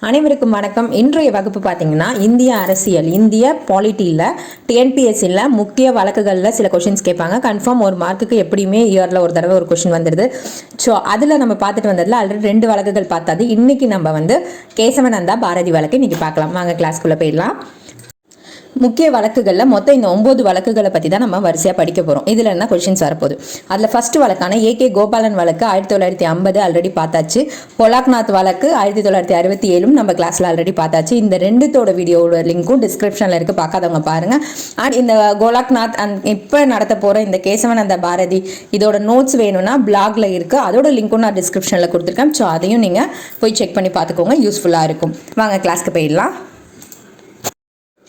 அனைவருக்கும் வணக்கம். இன்றைய வகுப்பு பார்த்தீங்கன்னா இந்திய அரசியல், இந்திய பாலிட்டியில் டிஎன்பிஎஸ்சியில் முக்கிய வழக்குகளில் சில கொஷின்ஸ் கேட்பாங்க. கன்ஃபார்ம் ஒரு மார்க்குக்கு எப்படியுமே இயரில் ஒரு தடவை ஒரு கொஷின் வந்துடுது. ஸோ அதில் நம்ம பார்த்துட்டு வந்ததில் ஆல்ரெடி 2 வழக்குகள் பார்த்தாது. இன்றைக்கி நம்ம வந்து கேசவனந்தா பாரதி வழக்கு இன்றைக்கி பார்க்கலாம். வாங்க கிளாஸ்க்குள்ளே போயிடலாம். முக்கிய வழக்குகளில் மொத்தம் இந்த 9 வழக்குகளை பற்றி தான் நம்ம வரிசையாக படிக்க போகிறோம். இதில் என்ன கொஷின்ஸ் வரப்போகுது. அதில் ஃபஸ்ட்டு வழக்கான ஏகே கோபாலன் வழக்கு 1950 ஆல்ரெடி பார்த்தாச்சு. கோலாக்நாத் வழக்கு 1967 நம்ம கிளாஸில் ஆல்ரெடி பார்த்தாச்சு. இந்த 2தோட வீடியோவோட லிங்க்கும் டிஸ்கிரிப்ஷனில் இருக்குது, பார்க்காதவங்க பாருங்கள். அண்ட் இந்த கோலாக்நாத் இப்போ நடத்த போகிற இந்த கேசவனந்தா பாரதி இதோட நோட்ஸ் வேணும்னா பிளாகில் இருக்குது, அதோட லிங்க்கும் நான் டிஸ்கிரிப்ஷனில் கொடுத்துருக்கேன். ஸோ அதையும் நீங்கள் போய் செக் பண்ணி பார்த்துக்கோங்க, யூஸ்ஃபுல்லாக இருக்கும். வாங்க கிளாஸ்க்கு போயிடலாம்.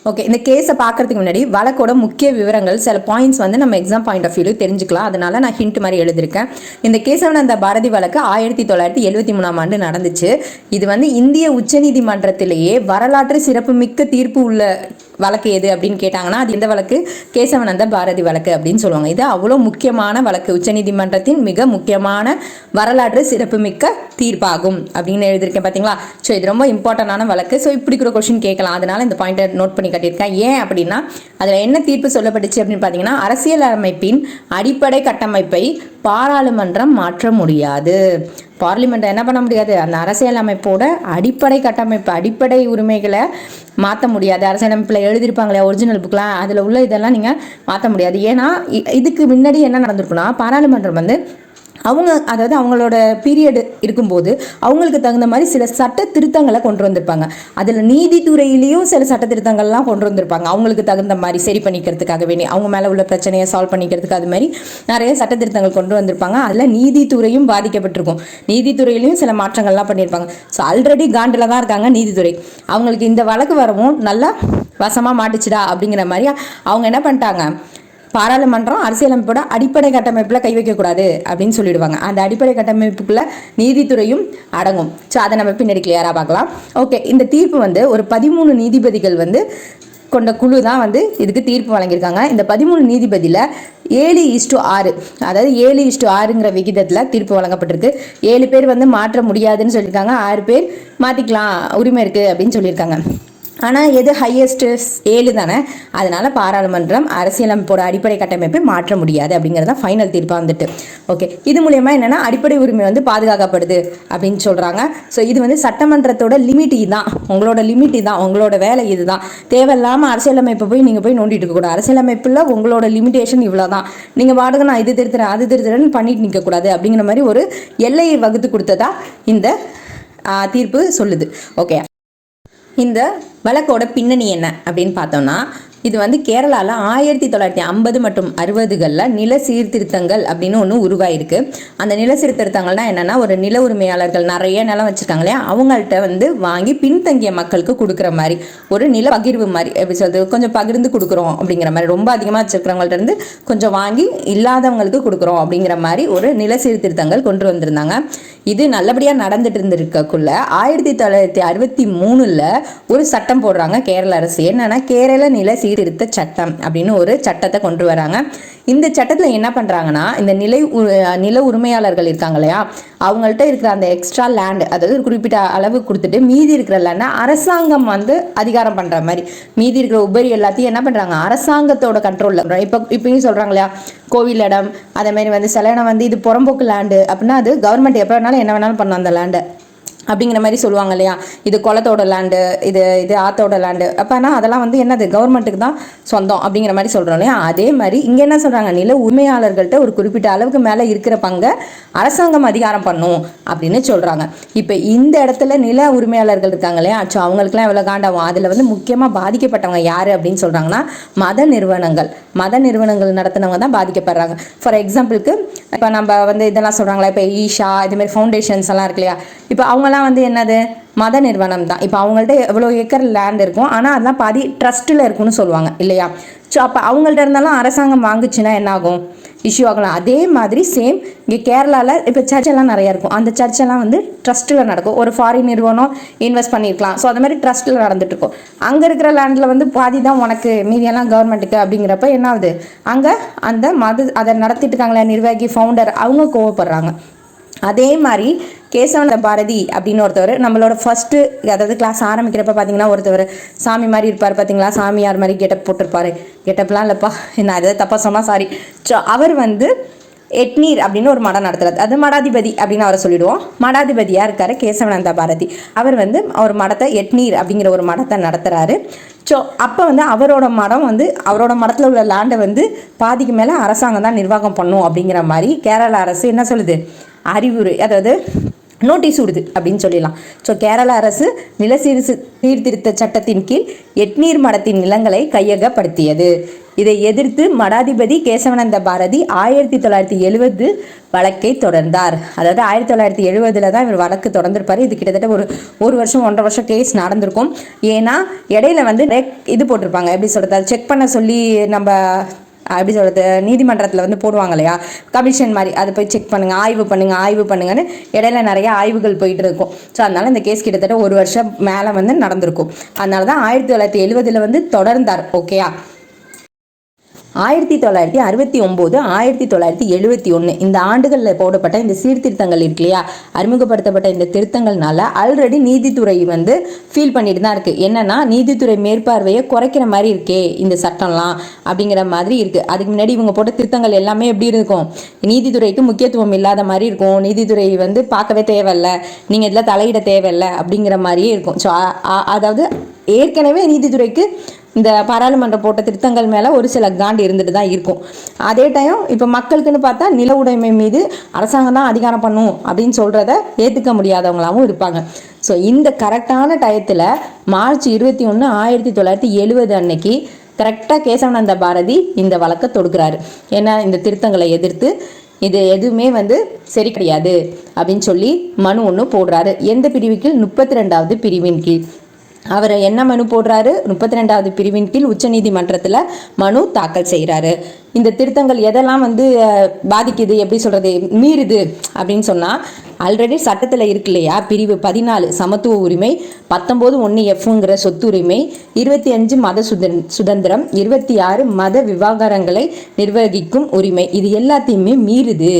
ஓகே, இந்த கேஸை பார்க்கறதுக்கு முன்னாடி வழக்கோட முக்கிய விவரங்கள், சில பாயிண்ட்ஸ் வந்து நம்ம எக்ஸாம் பாயிண்ட் ஆஃப் வியூ தெரிஞ்சுக்கலாம். அதனால நான் ஹிண்ட் மாதிரி எழுதியிருக்கேன். இந்த கேசவனந்தா பாரதி வழக்கு 1973ஆம் ஆண்டு நடந்துச்சு. இது வந்து இந்திய உச்சநீதிமன்றத்திலேயே வரலாற்று சிறப்புமிக்க தீர்ப்பு உள்ள வழக்கு எது அப்படின்னு கேட்டாங்கன்னா அது இந்த வழக்கு கேசவனந்தா பாரதி வழக்கு அப்படின்னு சொல்லுவாங்க. இது அவ்வளோ முக்கியமான வழக்கு, உச்சநீதிமன்றத்தின் மிக முக்கியமான வரலாற்று சிறப்புமிக்க தீர்ப்பாகும் அப்படின்னு எழுதியிருக்கேன். பார்த்தீங்களா? ஸோ இது ரொம்ப இம்பார்ட்டண்டான வழக்கு. ஸோ இப்படி கூட கொஸ்டின் கேட்கலாம், அதனால இந்த பாயிண்டை நோட் பண்ணி கட்டியிருக்கேன். ஏன் அப்படின்னா அதில் என்ன தீர்ப்பு சொல்லப்பட்டுச்சு அப்படின்னு பார்த்தீங்கன்னா, அரசியல் அமைப்பின் அடிப்படை கட்டமைப்பை பாராளுமன்றம் மாற்ற முடியாது. பார்லிமெண்ட் என்ன பண்ண முடியாது, அந்த அரசியல் அமைப்போட அடிப்படை கட்டமைப்பு, அடிப்படை உரிமைகளை மாற்ற முடியாது. அரசியலமைப்பில் எழுதியிருப்பாங்களே ஒரிஜினல் புக்கெலாம், அதில் உள்ள இதெல்லாம் நீங்கள் மாற்ற முடியாது. ஏன்னா இதுக்கு முன்னாடி என்ன நடந்திருக்குன்னா, பாராளுமன்றம் வந்து அதாவது அவங்களோட பீரியட் இருக்கும்போது அவங்களுக்கு தகுந்த மாதிரி சில சட்ட திருத்தங்களை கொண்டு வந்திருப்பாங்க. அதில் நீதித்துறையிலையும் சில சட்ட திருத்தங்கள்லாம் கொண்டு வந்திருப்பாங்க, அவங்களுக்கு தகுந்த மாதிரி சரி பண்ணிக்கிறதுக்காக வேண்டி, அவங்க மேலே உள்ள பிரச்சனையை சால்வ் பண்ணிக்கிறதுக்கு. அது மாதிரி நிறைய சட்ட திருத்தங்கள் கொண்டு வந்திருப்பாங்க. அதில் நீதித்துறையும் பாதிக்கப்பட்டிருக்கும், நீதித்துறையிலையும் சில மாற்றங்கள்லாம் பண்ணியிருப்பாங்க. ஸோ ஆல்ரெடி காண்டில் தான் இருக்காங்க நீதித்துறை. அவங்களுக்கு இந்த வழக்கு வரவும் நல்லா வசமாக மாட்டுச்சுடா அப்படிங்கிற மாதிரி அவங்க என்ன பண்ணிட்டாங்க, பாராளுமன்றம் அரசியலமைப்போட அடிப்படை கட்டமைப்பில் கை வைக்கக்கூடாது அப்படின்னு சொல்லிடுவாங்க. அந்த அடிப்படை கட்டமைப்புக்குள்ள நீதித்துறையும் அடங்கும். ஸோ அதை நம்ம பின்னாடி கிளியராக பார்க்கலாம். ஓகே, இந்த தீர்ப்பு வந்து ஒரு 13 நீதிபதிகள் வந்து கொண்ட குழு தான் வந்து இதுக்கு தீர்ப்பு வழங்கியிருக்காங்க. இந்த 13 நீதிபதியில் 7:6, அதாவது 7:6ங்கிற விகிதத்தில் தீர்ப்பு வழங்கப்பட்டிருக்கு. 7 பேர் வந்து மாற்ற முடியாதுன்னு சொல்லியிருக்காங்க, 6 பேர் மாற்றிக்கலாம் உரிமை இருக்குது அப்படின்னு சொல்லியிருக்காங்க. ஆனால் எது ஹையஸ்ட் 7 தானே, அதனால் பாராளுமன்றம் அரசியலமைப்போட அடிப்படை கட்டமைப்பை மாற்ற முடியாது அப்படிங்கிறது தான் ஃபைனல் தீர்ப்பாக வந்துட்டு. ஓகே, இது மூலயமா என்னென்னா அடிப்படை உரிமை வந்து பாதுகாக்கப்படுது அப்படின்னு சொல்கிறாங்க. ஸோ இது வந்து சட்டமன்றத்தோட லிமிட் தான், உங்களோட லிமிட் தான், உங்களோட வேலை இது தான். தேவையில்லாமல் அரசியலமைப்பை போய் நீங்கள் போய் நோண்டிட்டு இருக்கக்கூடாது. அரசியலமைப்பில் உங்களோட லிமிட்டேஷன் இவ்வளோ தான், நீங்கள் பாடுங்க நான் இது திருத்துறேன் அது திருத்துறேன்னு பண்ணிட்டு நிற்கக்கூடாது அப்படிங்கிற மாதிரி ஒரு எல்லையை வகுத்து கொடுத்ததா இந்த தீர்ப்பு சொல்லுது. ஓகே, இந்த வழக்கோட பின்னணி என்ன அப்படின்னு பார்த்தோம்னா, இது வந்து கேரளாவில் 1950 மற்றும் 60களில் நில சீர்திருத்தங்கள் அப்படின்னு ஒன்று உருவாயிருக்கு. அந்த நில சீர்திருத்தங்கள்னால் என்னென்னா, ஒரு நில உரிமையாளர்கள் நிறைய நிலம் வச்சுருக்காங்க இல்லையா, அவங்கள்ட்ட வந்து வாங்கி பின்தங்கிய மக்களுக்கு கொடுக்குற மாதிரி ஒரு நில பகிர்வு மாதிரி, எப்படி சொல்றது, கொஞ்சம் பகிர்ந்து கொடுக்குறோம் அப்படிங்கிற மாதிரி, ரொம்ப அதிகமாக வச்சுருக்கிறவங்கள்ட்ட இருந்து கொஞ்சம் வாங்கி இல்லாதவங்களுக்கு கொடுக்குறோம் அப்படிங்கிற மாதிரி ஒரு நில சீர்திருத்தங்கள் கொண்டு வந்திருந்தாங்க. இது நல்லபடியாக நடந்துட்டு இருந்திருக்கக்குள்ள 1963 ஒரு சட்டம் போடுறாங்க கேரள அரசு. என்னன்னா, கேரள நில சீர்திருத்த சட்டம் அப்படின்னு ஒரு சட்டத்தை கொண்டு வராங்க. இந்த சட்டத்தில் என்ன பண்ணுறாங்கன்னா, இந்த நில உரிமையாளர்கள் இருக்காங்க இல்லையா, அவங்கள்ட்ட இருக்கிற அந்த எக்ஸ்ட்ரா லேண்ட், அதாவது ஒரு குறிப்பிட்ட அளவு கொடுத்துட்டு மீதி இருக்கிற லேண்டை அரசாங்கம் வந்து அதிகாரம் பண்ணுற மாதிரி, மீதி இருக்கிற உபரி எல்லாத்தையும் என்ன பண்ணுறாங்க, அரசாங்கத்தோட கண்ட்ரோலில். இப்பயும் சொல்கிறாங்க இல்லையா, கோவில் இடம் அதே மாதிரி வந்து சில இடம் வந்து இது புறம்போக்கு லேண்டு அப்படின்னா அது கவர்மெண்ட் எப்போ வேணாலும் என்ன வேணாலும் பண்ணணும் அந்த லேண்டை அப்படிங்கிற மாதிரி சொல்லுவாங்க இல்லையா. இது குளத்தோட லேண்டு, இது ஆத்தோட லேண்டு, அப்போனா அதெல்லாம் வந்து என்னது கவர்மெண்ட்டுக்கு தான் சொந்தம் அப்படிங்கிற மாதிரி சொல்கிறோம் இல்லையா. அதே மாதிரி இங்கே என்ன சொல்கிறாங்க, நில உரிமையாளர்கள்ட்ட ஒரு குறிப்பிட்ட அளவுக்கு மேலே இருக்கிற பங்கை அரசாங்கம் அதிகாரம் பண்ணும் அப்படின்னு சொல்கிறாங்க. இப்போ இந்த இடத்துல நில உரிமையாளர்கள் இருக்காங்க இல்லையா, அவங்களுக்குலாம் எவ்வளோ காண்டாகும். அதில் வந்து முக்கியமாக பாதிக்கப்பட்டவங்க யார் அப்படின்னு சொல்கிறாங்கன்னா, மத நிறுவனங்கள் நடத்தினவங்க தான் பாதிக்கப்படுறாங்க. ஃபார் எக்ஸாம்பிளுக்கு இப்போ நம்ம வந்து இதெல்லாம் சொல்கிறாங்களா, இப்போ ஈஷா இதுமாதிரி ஃபவுண்டேஷன்ஸ் எல்லாம் இருக்கு இல்லையா, இப்போ அவங்களாம் வந்து என்னது மத நிறுவனம் தான். இப்போ அவங்கள்ட்ட எவ்வளோ ஏக்கர் லேண்ட் இருக்கும், ஆனால் அதெல்லாம் பாதி ட்ரஸ்ட்டில் இருக்குன்னு சொல்லுவாங்க இல்லையா. ஸோ அப்போ அவங்கள்ட்ட இருந்தாலும் அரசாங்கம் வாங்குச்சுன்னா என்ன ஆகும், இஷ்யூ ஆகலாம். அதே மாதிரி சேம் இங்கே கேரளாவில் இப்போ சர்ச்செல்லாம் நிறையா இருக்கும், அந்த சர்ச்செல்லாம் வந்து ட்ரஸ்ட்டில் நடக்கும். ஒரு ஃபாரின் நிறுவனம் இன்வெஸ்ட் பண்ணியிருக்கலாம், ஸோ அது மாதிரி ட்ரஸ்ட்டில் நடந்துட்டுருக்கும். அங்கே இருக்கிற லேண்டில் வந்து பாதி தான் உனக்கு, மீதியெல்லாம் கவர்மெண்ட்டுக்கு அப்படிங்கிறப்ப என்ன ஆகுது, அங்கே அதை நடத்திட்டு இருக்காங்களே நிர்வாகி ஃபவுண்டர் அவங்க கோவப்படுறாங்க. அதே மாதிரி கேசவனந்த பாரதி அப்படின்னு ஒருத்தவர் நம்மளோட ஃபஸ்ட்டு, அதாவது கிளாஸ் ஆரம்பிக்கிறப்ப பார்த்தீங்கன்னா ஒருத்தவர் சாமி மாதிரி இருப்பார் பார்த்தீங்களா, சாமியார் மாதிரி கெட்டப் போட்டிருப்பாரு. கெட்டப்லாம் இல்லைப்பா, நான் எதாவது தப்பாக சொன்னால் சாரி. ஸோ அவர் வந்து எட்நீர் அப்படின்னு ஒரு மடம் நடத்துறாரு. அது மடாதிபதி அப்படின்னு அவரை சொல்லிடுவோம். மடாதிபதியாக இருக்கார் கேசவனந்த பாரதி. அவர் வந்து ஒரு மடத்தை, எட்நீர் அப்படிங்கிற ஒரு மடத்தை நடத்துகிறாரு. ஸோ அப்போ வந்து அவரோட மடம் வந்து, அவரோட மடத்தில் உள்ள லேண்டை வந்து பாதிக்கு மேலே அரசாங்கம் தான் நிர்வாகம் பண்ணும் அப்படிங்கிற மாதிரி கேரள அரசு என்ன சொல்லுது, அறிவுரை, அதாவது நோட்டீஸ் விடுது அப்படின்னு சொல்லிடலாம். ஸோ கேரள அரசு நில சீர்திருத்த சட்டத்தின் கீழ் எட்நீர் மடத்தின் நிலங்களை கையகப்படுத்தியது. இதை எதிர்த்து மடாதிபதி கேசவனந்த பாரதி 1970 வழக்கை தொடர்ந்தார். அதாவது 1970 தான் இவர் வழக்கு தொடர்ந்திருப்பார். இது கிட்டத்தட்ட ஒரு வருஷம் 1.5 வருஷம் கேஸ் நடந்திருக்கும். ஏன்னா இடையில வந்து இது போட்டிருப்பாங்க, எப்படி சொல்கிறது, அதை செக் பண்ண சொல்லி நம்ம அப்படி சொல்கிறது நீதிமன்றத்தில் வந்து போடுவாங்க இல்லையா, கமிஷன் மாதிரி, அதை போய் செக் பண்ணுங்கள், ஆய்வு பண்ணுங்கன்னு இடையில நிறைய ஆய்வுகள் போயிட்டு இருக்கும். ஸோ அதனால் இந்த கேஸ் கிட்டத்தட்ட 1 வருஷம் மேலே வந்து நடந்திருக்கும். அதனால தான் 1970 வந்து தொடர்ந்தார். ஓகேயா. 1969, 1971 இந்த ஆண்டுகளில் போடப்பட்ட இந்த சீர்திருத்தங்கள் இருக்கு இல்லையா, அறிமுகப்படுத்தப்பட்ட இந்த திருத்தங்கள்னால ஆல்ரெடி நீதித்துறை வந்து ஃபீல் பண்ணிட்டு தான் இருக்குது. என்னென்னா நீதித்துறை மேற்பார்வையை குறைக்கிற மாதிரி இருக்கே இந்த சட்டம்லாம் அப்படிங்கிற மாதிரி இருக்குது. அதுக்கு முன்னாடி இவங்க போட்ட திருத்தங்கள் எல்லாமே எப்படி இருக்கும், நீதித்துறைக்கு முக்கியத்துவம் இல்லாத மாதிரி இருக்கும், நீதித்துறை வந்து பார்க்கவே தேவையில்லை, நீங்கள் இதில் தலையிட தேவையில்லை அப்படிங்கிற மாதிரியே இருக்கும். ஸோ அதாவது ஏற்கனவே நீதித்துறைக்கு இந்த பாராளுமன்றம் போட்ட திருத்தங்கள் மேலே ஒரு சில காண்டு இருந்துட்டு தான் இருக்கும். அதே டைம் இப்போ மக்களுக்குன்னு பார்த்தா நில உடைமை மீது அரசாங்கம் தான் அதிகாரம் பண்ணும் அப்படின்னு சொல்கிறத ஏற்றுக்க முடியாதவங்களாகவும் இருப்பாங்க. ஸோ இந்த கரெக்டான டயத்தில் மார்ச் 21, 1970 அன்னைக்கு கரெக்டாக கேசவனந்த பாரதி இந்த வழக்கை தொடுக்கிறாரு. ஏன்னா இந்த திருத்தங்களை எதிர்த்து இது எதுவுமே வந்து சரி கிடையாது அப்படின்னு சொல்லி மனு ஒன்று போடுறாரு. எந்த பிரிவு கீழ்? 32வது பிரிவின் கீழ். அவர் என்ன மனு போடுறாரு? 32வது பிரிவின் கீழ் உச்சநீதிமன்றத்தில் மனு தாக்கல் செய்கிறாரு. இந்த திருத்தங்கள் எதெல்லாம் வந்து பாதிக்குது, எப்படி சொல்கிறது, மீறுது அப்படின்னு சொன்னால், ஆல்ரெடி சட்டத்தில் இருக்கு இல்லையா, பிரிவு 14 சமத்துவ உரிமை, 19(1)Fங்கிற சொத்துரிமை, 25 மத சுதந்திரம், 26 மத விவகாரங்களை நிர்வகிக்கும் உரிமை, இது எல்லாத்தையுமே மீறுது.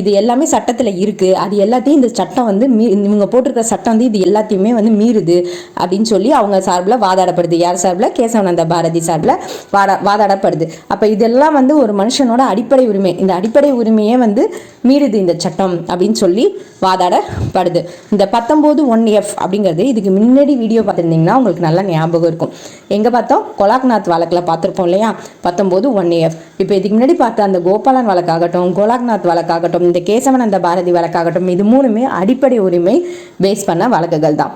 இது எல்லாமே சட்டத்தில் இருக்குது. அது எல்லாத்தையும் இந்த சட்டம் வந்து இவங்க போட்டிருக்கிற சட்டம் வந்து இது எல்லாத்தையுமே வந்து மீறுது அப்படின்னு சொல்லி அவங்க சார்பில் வாதாடப்படுது. யார் சார்பில்? கேசவனந்த பாரதி சார்பில் வாதாடப்படுது. அப்போ இதெல்லாம் வந்து ஒரு மனுஷனோட அடிப்படை உரிமை, இந்த அடிப்படை உரிமையே வந்து மீறுது இந்த சட்டம் அப்படின்னு சொல்லி வாதாடப்படுது. இந்த 19(1)F அப்படிங்கிறது இதுக்கு முன்னாடி வீடியோ பார்த்துருந்தீங்கன்னா உங்களுக்கு நல்லா ஞாபகம் இருக்கும். எங்கே பார்த்தோம்? கோலாக்நாத் வழக்கில் பார்த்துருப்போம் இல்லையா, 19(1)F. இப்போ இதுக்கு முன்னாடி பார்த்த அந்த கோபாலன் வழக்காகட்டும், கோலாக்நாத் வழக்காகட்டும், இந்த கேசவனந்த பாரதி வழக்காகட்டும், இது மூணுமே அடிப்படை உரிமை பேஸ் பண்ண வழக்குகள் தான்.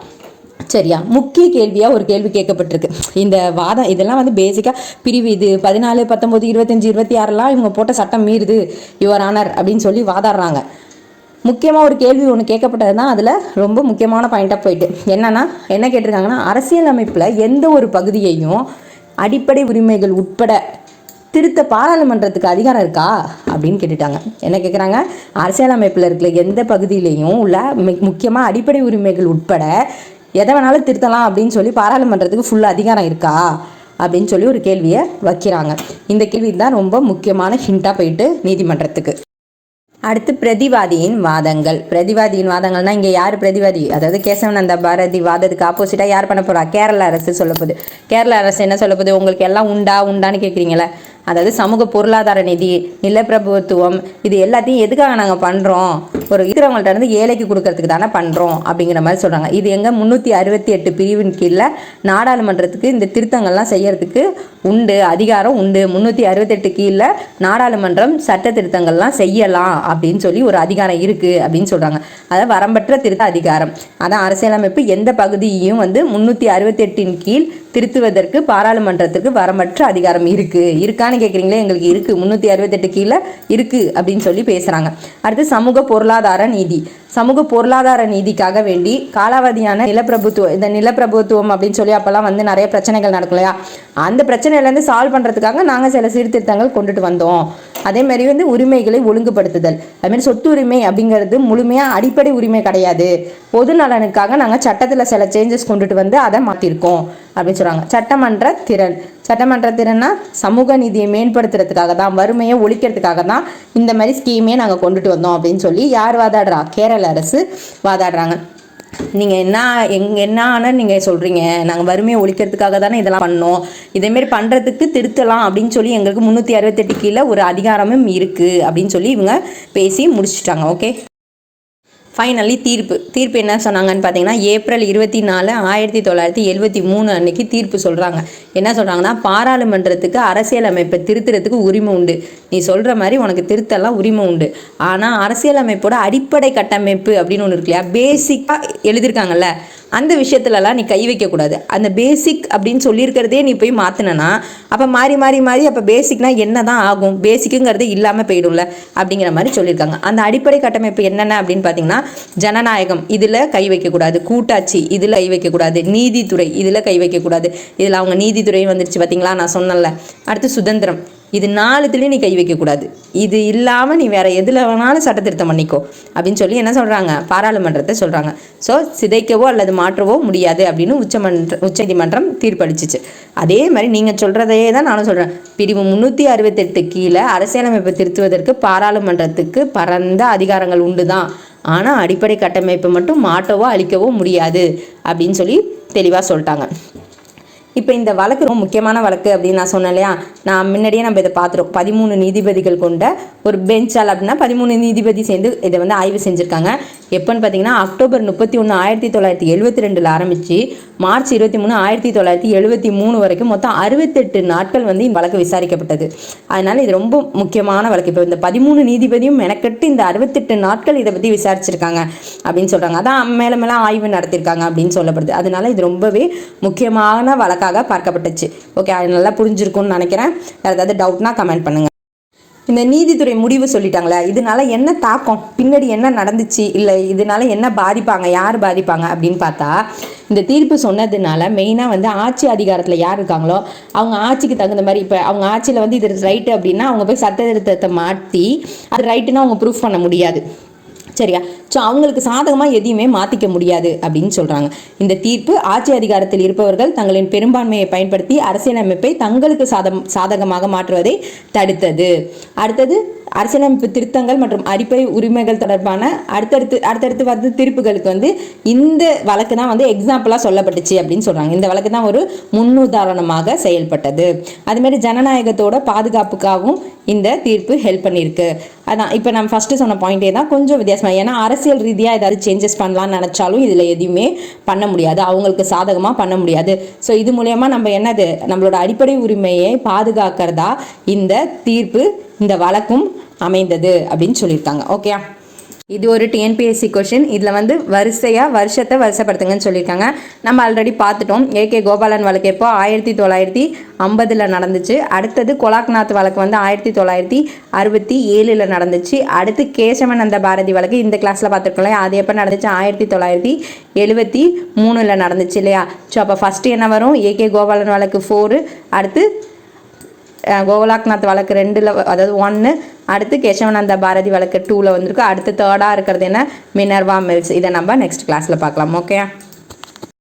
சரியா. முக்கிய கேள்வியாக ஒரு கேள்வி கேட்கப்பட்டிருக்கு. இந்த வாதம் இதெல்லாம் வந்து பேசிக்காக பிரிவு இது 14, 19, 25, 26 இவங்க போட்ட சட்டம் மீறுது யுவர் ஆனர் அப்படின்னு சொல்லி வாதாடுறாங்க. முக்கியமாக ஒரு கேள்வி ஒன்று கேட்கப்பட்டது தான் அதில் ரொம்ப முக்கியமான பாயிண்ட்டாக போயிட்டு என்ன கேட்டிருக்காங்கன்னா, அரசியல் அமைப்பில் எந்த ஒரு பகுதியையும் அடிப்படை உரிமைகள் உட்பட திருத்த பாராளுமன்றத்துக்கு அதிகாரம் இருக்கா அப்படின்னு கேட்டுட்டாங்க. என்ன கேட்குறாங்க? அரசியலமைப்பில் இருக்கிற எந்த பகுதியிலையும் உள்ள முக்கியமாக அடிப்படை உரிமைகள் உட்பட எதை வேணாலும் திருத்தலாம் அப்படின்னு சொல்லி பாராளுமன்றத்துக்கு ஃபுல் அதிகாரம் இருக்கா அப்படின்னு சொல்லி ஒரு கேள்வியை வைக்கிறாங்க. இந்த கேள்வி தான் ரொம்ப முக்கியமான ஹிண்டாக போயிட்டு நீதிமன்றத்துக்கு. அடுத்து பிரதிவாதியின் வாதங்கள். பிரதிவாதியின் வாதங்கள்னா இங்கே யார் பிரதிவாதி? அதாவது கேசவனந்த பாரதி வாதத்துக்கு ஆப்போசிட்டாக யார் பண்ண போகிறா? கேரள அரசு சொல்ல போகுது. கேரள அரசு என்ன சொல்ல போகுது? உங்களுக்கு எல்லாம் உண்டான்னு கேட்குறீங்களே, அதாவது சமூக பொருளாதார நிதி, நிலப்பிரபுத்துவம், இது எல்லாத்தையும் எதுக்காக நாங்கள் பண்ணுறோம்? ஒரு இருக்கிறவங்கள்ட்ட இருந்து ஏழைக்கு கொடுக்கறதுக்கு தானே பண்ணுறோம் அப்படிங்கிற மாதிரி சொல்கிறாங்க. இது எங்கே 368 பிரிவின் கீழே நாடாளுமன்றத்துக்கு இந்த திருத்தங்கள்லாம் செய்யறதுக்கு உண்டு, அதிகாரம் உண்டு. 368 கீழே நாடாளுமன்றம் சட்ட திருத்தங்கள்லாம் செய்யலாம் அப்படின்னு சொல்லி ஒரு அதிகாரம் இருக்குது அப்படின்னு சொல்கிறாங்க. அதாவது வரம்பற்ற திருத்த அதிகாரம். அதான் அரசியலமைப்பு எந்த பகுதியையும் வந்து 368 கீழ் திருத்துவதற்கு பாராளுமன்றத்துக்கு வரம்பற்ற அதிகாரம் இருக்கான்னு கேட்குறீங்களே, எங்களுக்கு இருக்குது, 368 கீழே இருக்குது அப்படின்னு சொல்லி பேசுகிறாங்க. அடுத்து சமூக பொருளாதார நீதி. சமூக பொருளாதார நீதிக்காக வேண்டி காலாவதியான நிலப்பிரபுத்துவம் அப்படின்னு சொல்லி அப்போல்லாம் வந்து நிறைய பிரச்சனைகள் நடக்கும் இல்லையா, அந்த பிரச்சனையிலேருந்து சால்வ் பண்ணுறதுக்காக நாங்கள் சில சீர்திருத்தங்கள் கொண்டுட்டு வந்தோம். அதேமாதிரி வந்து உரிமைகளை ஒழுங்குபடுத்துதல், அதுமாதிரி சொத்து உரிமை அப்படிங்கிறது முழுமையாக அடிப்படை உரிமை கிடையாது, பொது நலனுக்காக நாங்கள் சட்டத்தில் சில சேஞ்சஸ் கொண்டுட்டு வந்து அதை மாற்றிருக்கோம் அப்படின்னு சொல்கிறாங்க. சட்டமன்ற திறன்னா சமூக நீதியை மேம்படுத்துறதுக்காக தான், வறுமையை ஒழிக்கிறதுக்காக தான் இந்த மாதிரி ஸ்கீமே நாங்கள் கொண்டுட்டு வந்தோம் அப்படின்னு சொல்லி யார் வாதாடுறா? கேரள மாநில அரசு வாதாடுறாங்க. நீங்கள் என்ன நீங்கள் சொல்கிறீங்க, நாங்கள் வறுமையை ஒழிக்கிறதுக்காக தானே இதெல்லாம் பண்ணோம், இதேமாரி பண்ணுறதுக்கு திருத்தலாம் அப்படின்னு சொல்லி எங்களுக்கு 368 கீழே ஒரு அதிகாரமும் இருக்குது அப்படின்னு சொல்லி இவங்க பேசி முடிச்சுட்டாங்க. ஓகே, ஃபைனலி தீர்ப்பு என்ன சொன்னாங்கன்னு பார்த்தீங்கன்னா, ஏப்ரல் 24, 1973 அன்னைக்கு தீர்ப்பு சொல்கிறாங்க. என்ன சொல்கிறாங்கன்னா, பாராளுமன்றத்துக்கு அரசியலமைப்பை திருத்துறதுக்கு உரிமை உண்டு. நீ சொல்கிற மாதிரி உனக்கு திருத்தெல்லாம் உரிமை உண்டு. ஆனால் அரசியலமைப்போட அடிப்படை கட்டமைப்பு அப்படின்னு ஒன்று இருக்கு இல்லையா, பேசிக்காக எழுதியிருக்காங்கல்ல, அந்த விஷயத்துலலாம் நீ கை வைக்கக்கூடாது. அந்த பேசிக் அப்படின்னு சொல்லியிருக்கிறதே நீ போய் மாற்றினா அப்போ மாறி அப்போ பேசிக்னா என்ன தான் ஆகும், பேசிக்குங்கிறது இல்லாமல் போயிடும்ல அப்படிங்கிற மாதிரி சொல்லியிருக்காங்க. அந்த அடிப்படை கட்டமைப்பு என்னென்ன அப்படின்னு பார்த்தீங்கன்னா, ஜனநாயகம் இதில் கை வைக்கக்கூடாது, கூட்டாட்சி இதில் கை வைக்கக்கூடாது, நீதித்துறை இதில் கை வைக்கக்கூடாது. இதில் அவங்க நீதித்துறை வந்துடுச்சு பார்த்தீங்களா, நான் சொன்னல. அடுத்து சுதந்திரம், இது 4துலேயும் நீ கை வைக்கக்கூடாது. இது இல்லாமல் நீ வேறு எதில் வேணாலும் சட்ட திருத்தம் பண்ணிக்கோ அப்படின்னு சொல்லி என்ன சொல்கிறாங்க, பாராளுமன்றத்தை சொல்கிறாங்க. ஸோ சிதைக்கவோ அல்லது மாற்றவோ முடியாது அப்படின்னு உச்சநீதிமன்றம் தீர்ப்பளிச்சிச்சு. அதே மாதிரி நீங்கள் சொல்கிறதே தான் நானும் சொல்கிறேன். பிரிவு 368 கீழே அரசியலமைப்பை திருத்துவதற்கு பாராளுமன்றத்துக்கு பரந்த அதிகாரங்கள் உண்டு தான். ஆனால் அடிப்படை கட்டமைப்பை மட்டும் மாற்றவோ அழிக்கவோ முடியாது அப்படின்னு சொல்லி தெளிவாக சொல்லிட்டாங்க. இப்போ இந்த வழக்கு ரொம்ப முக்கியமான வழக்கு அப்படின்னு நான் சொன்னேன் இல்லையா, நான் முன்னாடியே நம்ம இதை பார்த்துருவோம். 13 நீதிபதிகள் கொண்ட ஒரு பெஞ்சால் அப்படின்னா 13 நீதிபதி சேர்ந்து இதை வந்து ஆய்வு செஞ்சுருக்காங்க. எப்போன்னு பார்த்தீங்கன்னா, அக்டோபர் 31, 1972 ஆரம்பித்து மார்ச் 23, 1973 வரைக்கும் மொத்தம் 68 நாட்கள் வந்து இந்த வழக்கு விசாரிக்கப்பட்டது. அதனால் இது ரொம்ப முக்கியமான வழக்கு. இப்போ இந்த 13 நீதிபதியும் மெனக்கெட்டு இந்த 68 நாட்கள் இதை பற்றி விசாரிச்சிருக்காங்க அப்படின்னு சொல்கிறாங்க. அதான் மேலே மேலே ஆய்வு நடத்திருக்காங்க அப்படின்னு சொல்லப்படுது. அதனால இது ரொம்பவே முக்கியமான வழக்காக பார்க்கப்பட்டுச்சு. ஓகே, அது நல்லா புரிஞ்சிருக்கும்னு நினைக்கிறேன். வேறு ஏதாவது டவுட்னா கமெண்ட் பண்ணுங்கள். இந்த நீதித்துறை முடிவு சொல்லிட்டாங்களே, இதனால என்ன தாக்கம், பின்னாடி என்ன நடந்துச்சு, இல்லை இதனால என்ன பாதிப்பாங்க, யார் பாதிப்பாங்க அப்படின்னு பார்த்தா, இந்த தீர்ப்பு சொன்னதுனால மெயினாக வந்து ஆட்சி அதிகாரத்தில் யார் இருக்காங்களோ அவங்க ஆட்சிக்கு தகுந்த மாதிரி, இப்போ அவங்க ஆட்சியில் வந்து இது ரைட்டு அப்படின்னா அவங்க போய் சட்ட திருத்தத்தை மாற்றி அது ரைட்டுன்னு அவங்க ப்ரூஃப் பண்ண முடியாது. சரியா? ஸோ அவங்களுக்கு சாதகமாக எதையுமே மாற்றிக்க முடியாது அப்படின்னு சொல்கிறாங்க. இந்த தீர்ப்பு ஆட்சி அதிகாரத்தில் இருப்பவர்கள் தங்களின் பெரும்பான்மையை பயன்படுத்தி அரசியலமைப்பை தங்களுக்கு சாதகமாக மாற்றுவதை தடுத்தது. அடுத்தது அரசியலமைப்பு திருத்தங்கள் மற்றும் அடிப்படை உரிமைகள் தொடர்பான அடுத்தடுத்து வந்து தீர்ப்புகளுக்கு வந்து இந்த வழக்கு தான் வந்து எக்ஸாம்பிளாக சொல்லப்பட்டுச்சு அப்படின்னு சொல்கிறாங்க. இந்த வழக்கு தான் ஒரு முன்னுதாரணமாக செயல்பட்டது. அதுமாரி ஜனநாயகத்தோட பாதுகாப்புக்காகவும் இந்த தீர்ப்பு ஹெல்ப் பண்ணியிருக்கு. அதான் இப்போ நம்ம ஃபஸ்ட்டு சொன்ன பாயிண்டே தான் கொஞ்சம் வித்தியாசமாக. ஏன்னா அரசியல் ரீதியாக ஏதாவது சேஞ்சஸ் பண்ணலான்னு நினச்சாலும் இதில் எதுவுமே பண்ண முடியாது, அவங்களுக்கு சாதகமாக பண்ண முடியாது. ஸோ இது மூலயமா நம்ம என்னது, நம்மளோட அடிப்படை உரிமையை பாதுகாக்கிறதா இந்த தீர்ப்பு, இந்த வழக்கும் அமைந்தது அப்படின்னு சொல்லியிருக்காங்க. ஓகே, இது ஒரு டிஎன்பிஎஸ்சி கொஷின். இதில் வந்து வருஷத்தை வருஷப்படுத்துங்கன்னு சொல்லியிருக்காங்க. நம்ம ஆல்ரெடி பார்த்துட்டோம். ஏகே கோபாலன் வழக்கு எப்போ 1950 நடந்துச்சு. அடுத்தது கொலாக்நாத் வழக்கு வந்து 1967 நடந்துச்சு. அடுத்து கேசவானந்த பாரதி வழக்கு இந்த கிளாஸில் பார்த்துருக்கோம். அது எப்போ நடந்துச்சு, 1973 நடந்துச்சு இல்லையா. ஸோ அப்போ ஃபஸ்ட்டு என்ன வரும், ஏகே கோபாலன் வழக்கு 4, அடுத்து கோலாக்நாத் வழக்கு 2, அதாவது 1, அடுத்து கேசவானந்த பாரதி வழக்கு 2 வந்திருக்கு. அடுத்து 3rd இருக்கிறது என்ன, மினர்வா மில்ஸ். இதை நம்ம நெக்ஸ்ட் கிளாஸில் பார்க்கலாம். ஓகே.